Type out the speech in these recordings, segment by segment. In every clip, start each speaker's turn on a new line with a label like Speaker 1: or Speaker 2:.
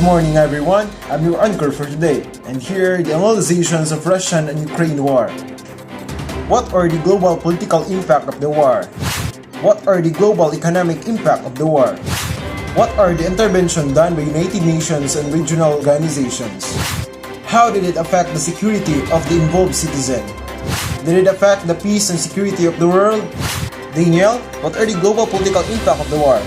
Speaker 1: morning everyone, I'm your anchor for today, and here are the analyzations of Russian and Ukraine war. What are the global political impact of the war? What are the global economic impact of the war? What are the interventions done by United Nations and regional organizations? How did it affect the security of the involved citizen? Did it affect the peace and security of the world? Daniel, what are the global political impact of the war?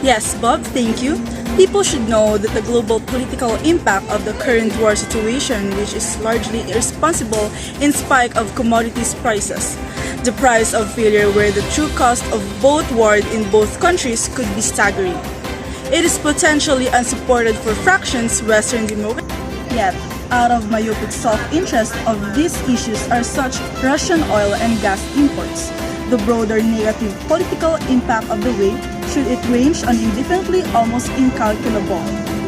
Speaker 2: Yes, Bob, thank you. People should know that the global political impact of the current war situation, which is largely irresponsible in spite of commodities prices. The price of failure where the true cost of both war in both countries could be staggering. It is potentially unsupported for fractions Western democracy. Yet, out of myopic self-interest of these issues are such Russian oil and gas imports. The broader negative political impact of the way, should it range on indefinitely almost incalculable.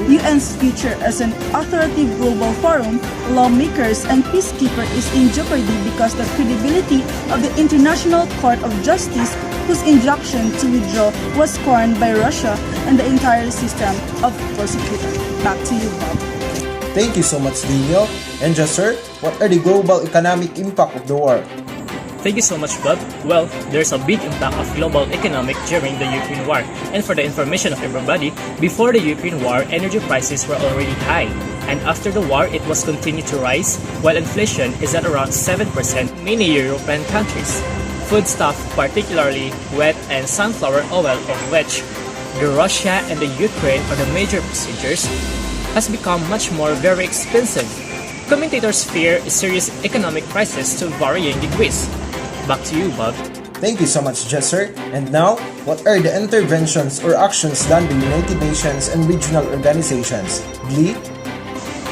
Speaker 2: UN's future as an authoritative global forum, lawmakers and peacekeeper is in jeopardy because the credibility of the International Court of Justice, whose injunction to withdraw was scorned by Russia and the entire system of prosecutor. Back to you, Bob.
Speaker 1: Thank you so much, Daniel. And Jasser, what are the global economic impact of the war?
Speaker 3: Thank you so much, Bob. Well, there's a big impact of global economic during the Ukraine war. And for the information of everybody, before the Ukraine war, energy prices were already high. And after the war, it was continued to rise, while inflation is at around 7% in many European countries. Foodstuff, particularly wheat and sunflower oil, of which the Russia and the Ukraine are the major producers, has become much more very expensive. Commentators fear a serious economic crisis to varying degrees. Back to you, Bob.
Speaker 1: Thank you so much, Jesser. And now, what are the interventions or actions done by United Nations and regional organizations? Glee?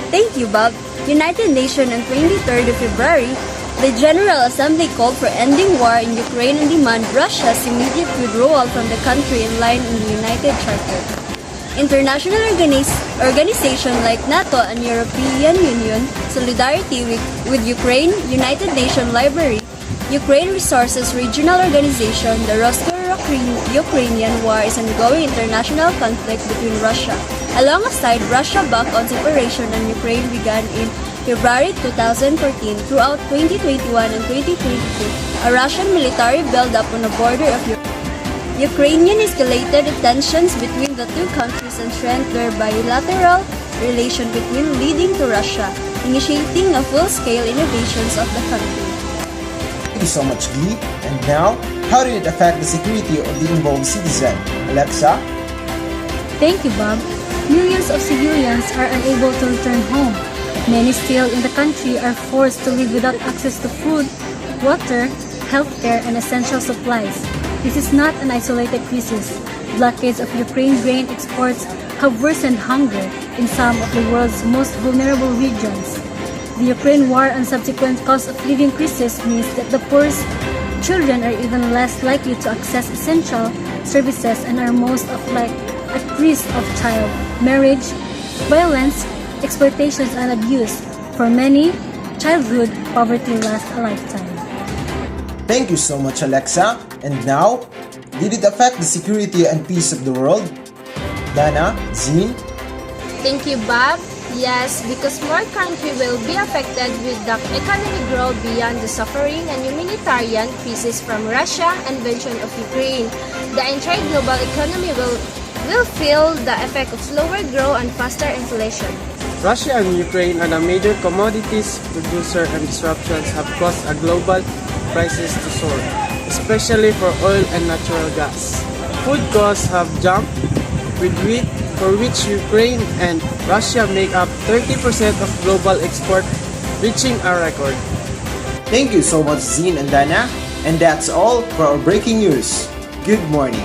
Speaker 4: Thank you, Bob. United Nations on 23rd of February, the General Assembly called for ending war in Ukraine and demand Russia's immediate withdrawal from the country in line in the United Charter. International organizations like NATO and European Union, solidarity with Ukraine, United Nations Library, Ukraine Resources Regional Organization, the Russo-Ukrainian War is an ongoing international conflict between Russia. Alongside Russia back on separation and Ukraine began in February 2014 throughout 2021 and 2022, a Russian military buildup on the border of Ukrainian escalated tensions between the two countries and strengthened their bilateral relation between leading to Russia, initiating a full-scale invasions of the country.
Speaker 1: Thank you so much, Glee. And now, how did it affect the security of the involved citizen? Alexa?
Speaker 5: Thank you, Bob. Millions of civilians are unable to return home. Many still in the country are forced to live without access to food, water, healthcare, and essential supplies. This is not an isolated crisis. Blockades of Ukraine grain exports have worsened hunger in some of the world's most vulnerable regions. The Ukraine war and subsequent cost of living crisis means that the poorest children are even less likely to access essential services and are most at risk of child marriage, violence, exploitations, and abuse. For many, childhood poverty lasts a lifetime.
Speaker 1: Thank you so much, Alexa. And now, did it affect the security and peace of the world? Dana, Zine?
Speaker 6: Thank you, Bob. Yes, because more countries will be affected with the economic growth beyond the suffering and humanitarian crisis from Russia invasion of Ukraine. The entire global economy will feel the effect of slower growth and faster inflation.
Speaker 7: Russia and Ukraine are the major commodities producer, and disruptions have caused a global prices to soar, especially for oil and natural gas. Food costs have jumped with wheat, for which Ukraine and Russia make up 30% of global export, reaching a record.
Speaker 1: Thank you so much, Zine and Dana. And that's all for our breaking news. Good morning.